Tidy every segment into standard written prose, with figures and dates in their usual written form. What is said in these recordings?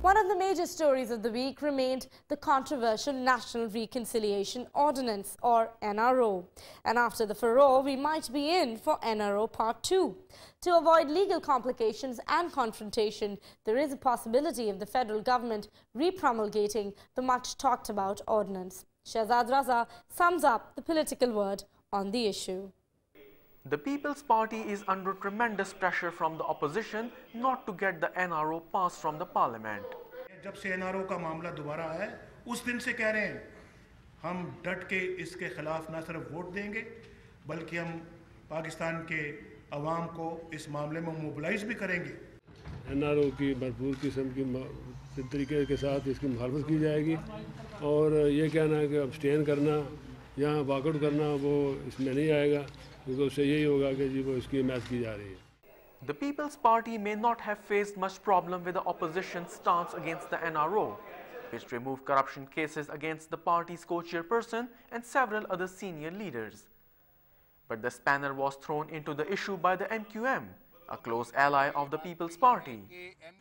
One of the major stories of the week remained the controversial National Reconciliation Ordinance, or NRO. And after the furore, we might be in for NRO Part 2. To avoid legal complications and confrontation, there is a possibility of the federal government repromulgating the much talked about ordinance. Shahzad Raza sums up the political word on the issue. The People's Party is under tremendous pressure from the opposition not to get the NRO passed from the parliament. जब से NRO का मामला दोबारा आया है, उस दिन से कह रहे हैं, हम डट के इसके खिलाफ न सिर्फ वोट देंगे, बल्कि हम पाकिस्तान के अवाम को इस मामले में मोबिलाइज भी करेंगे। NRO की भरपूर किस्म की तरीके के साथ इसकी मुखालफत की जाएगी और ये कहना है कि अब्सटेन करना या वॉकआउट करना वो इसमें नहीं आएगा, क्योंकि उससे यही होगा कि जी वो इसकी हिमायत की जा रही है। The People's Party may not have faced much problem with the opposition's stance against the NRO, which removed corruption cases against the party's co-chairperson and several other senior leaders. But the spanner was thrown into the issue by the MQM, a close ally of the People's Party.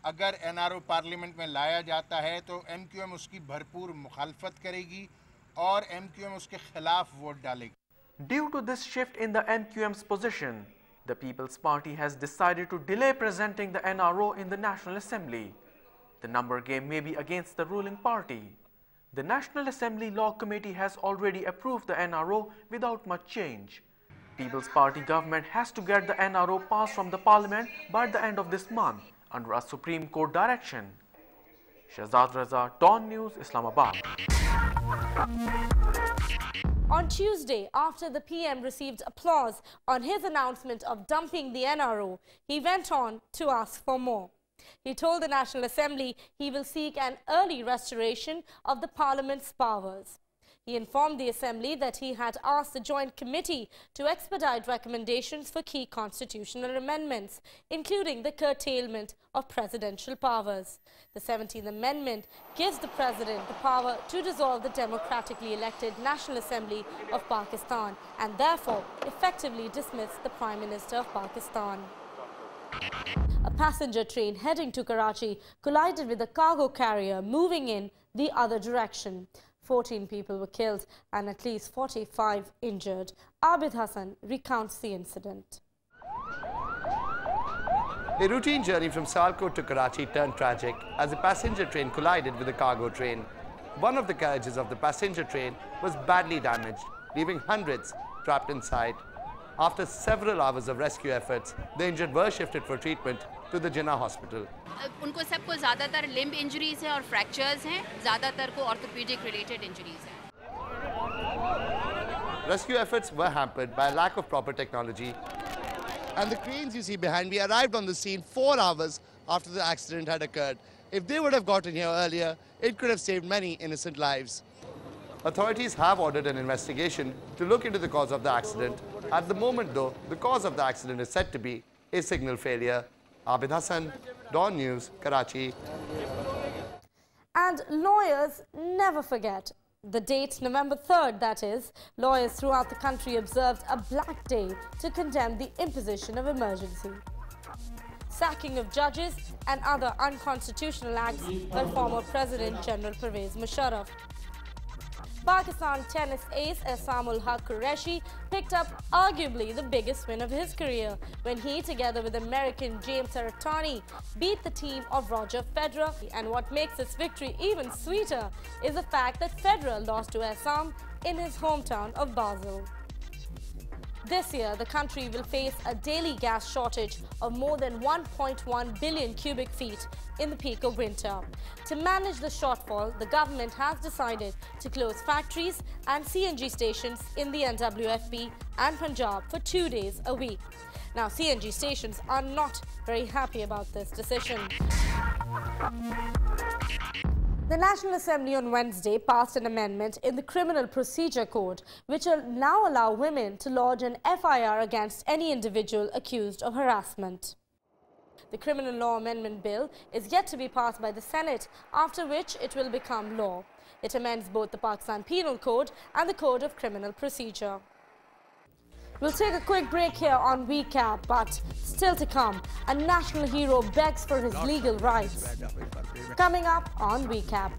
अगर NRO parliament में लाया जाता है तो MQM उसकी भरपूर मुखालफत करेगी और MQM उसके खिलाफ वोट डालेगी। Due to this shift in the MQM's position, the People's Party has decided to delay presenting the NRO in the National Assembly. The number game may be against the ruling party. The National Assembly Law Committee has already approved the NRO without much change. People's Party government has to get the NRO passed from the parliament by the end of this month under a Supreme Court direction. Shahzad Raza, DawnNews, Islamabad. On Tuesday, after the PM received applause on his announcement of dumping the NRO, he went on to ask for more. He told the National Assembly he will seek an early restoration of the Parliament's powers. He informed the Assembly that he had asked the Joint Committee to expedite recommendations for key constitutional amendments, including the curtailment of presidential powers. The 17th Amendment gives the President the power to dissolve the democratically elected National Assembly of Pakistan and therefore effectively dismiss the Prime Minister of Pakistan. A passenger train heading to Karachi collided with a cargo carrier moving in the other direction. 14 people were killed and at least 45 injured. Abid Hassan recounts the incident. A routine journey from Sialkot to Karachi turned tragic as a passenger train collided with a cargo train. One of the carriages of the passenger train was badly damaged, leaving hundreds trapped inside. After several hours of rescue efforts, the injured were shifted for treatment to the Jinnah hospital. उनको सबको ज़्यादातर limb injuries हैं और fractures हैं, ज़्यादातर को orthopaedic related injuries हैं. Rescue efforts were hampered by a lack of proper technology. And the cranes you see behind me arrived on the scene 4 hours after the accident had occurred. If they would have gotten here earlier, it could have saved many innocent lives. Authorities have ordered an investigation to look into the cause of the accident. At the moment, though, the cause of the accident is said to be a signal failure. Abid Hassan, DawnNews, Karachi. And lawyers never forget. The date, November 3rd, that is, lawyers throughout the country observed a black day to condemn the imposition of emergency, sacking of judges and other unconstitutional acts by former President General Pervez Musharraf. Pakistan tennis ace AISAM Qureshi picked up arguably the biggest win of his career when he, together with American James Saratani, beat the team of Roger Federer. And what makes this victory even sweeter is the fact that Federer lost to AISAM in his hometown of Basel. This year, the country will face a daily gas shortage of more than 1.1 billion cubic feet in the peak of winter. To manage the shortfall, the government has decided to close factories and CNG stations in the NWFP and Punjab for 2 days a week. Now, CNG stations are not very happy about this decision. The National Assembly on Wednesday passed an amendment in the Criminal Procedure Code which will now allow women to lodge an FIR against any individual accused of harassment. The Criminal Law Amendment Bill is yet to be passed by the Senate, after which it will become law. It amends both the Pakistan Penal Code and the Code of Criminal Procedure. We'll take a quick break here on Weekap, but still to come, a national hero begs for his legal rights. Coming up on Weekap.